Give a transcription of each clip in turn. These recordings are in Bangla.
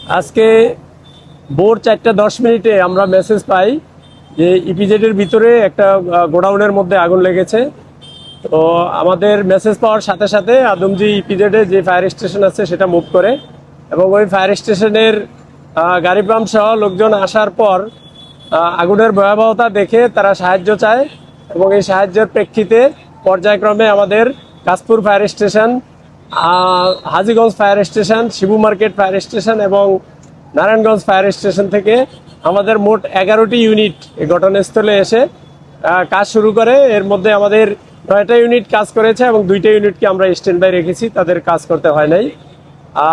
আজকে ভোর 4:10 আমরা মেসেজ পাই যে ইপিজেডের ভিতরে একটা গোডাউনের মধ্যে আগুন লেগেছে। তো আমাদের মেসেজ পাওয়ার সাথে সাথে আদমজি ইপিজেডে যে ফায়ার স্টেশন আছে সেটা মুভ করে, এবং ওই ফায়ার স্টেশনের গাড়ি পাম্প সহ লোকজন আসার পর আগুনের ভয়াবহতা দেখে তারা সাহায্য চায়, এবং এই সাহায্যের প্রেক্ষিতে পর্যায়ক্রমে আমাদের Kashpur fire station, Hajiganj fire station, Shibu market fire station এবং নারায়ণগঞ্জ ফায়ার স্টেশন থেকে আমাদের মোট 11টি ইউনিট এই ঘটনাস্থলে এসে কাজ শুরু করে। এর মধ্যে আমাদের 9টা ইউনিট কাজ করেছে এবং 2টা ইউনিটকে আমরা স্ট্যান্ড বাই রেখেছি, তাদের কাজ করতে হয় নাই।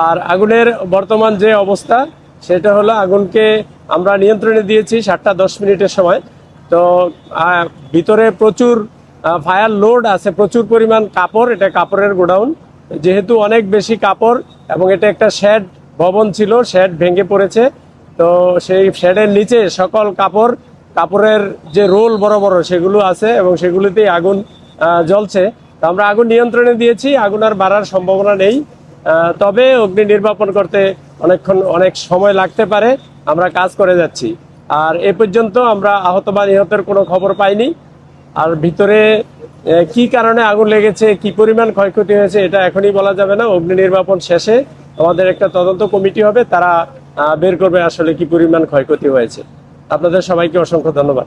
আর আগুনের বর্তমান যে অবস্থা সেটা হলো, আগুনকে আমরা নিয়ন্ত্রণে দিয়েছি 7:10 সময়। তো ভিতরে প্রচুর ফায়ার লোড আছে, প্রচুর পরিমাণ কাপড়, এটা কাপড়ের গোডাউন। যেহেতু অনেক বেশি কাপড় এবং এটা একটা শেড ভবন ছিল, শেড ভেঙে পড়েছে। তো সেই শেডের নিচে সকল কাপড়ের যে রোল বড় বড় সেগুলো আছে এবং সেগুলিতেই আগুন জ্বলছে। তো আমরা আগুন নিয়ন্ত্রণে দিয়েছি, আগুন আর বাড়ার সম্ভাবনা নেই। তবে অগ্নি নির্বাপন করতে অনেক সময় লাগতে পারে, আমরা কাজ করে যাচ্ছি। আর এ পর্যন্ত আমরা আহত বা নিহতের কোনো খবর পাইনি। আর ভিতরে কি কারণে আগুন লেগেছে, কি পরিমাণ ক্ষয়ক্ষতি হয়েছে এটা এখনই বলা যাবে না। অগ্নি নির্বাপন শেষে আমাদের একটা তদন্ত কমিটি হবে, তারা বের করবে আসলে কি পরিমাণ ক্ষয়ক্ষতি হয়েছে। আপনাদের সবাইকে অসংখ্য ধন্যবাদ।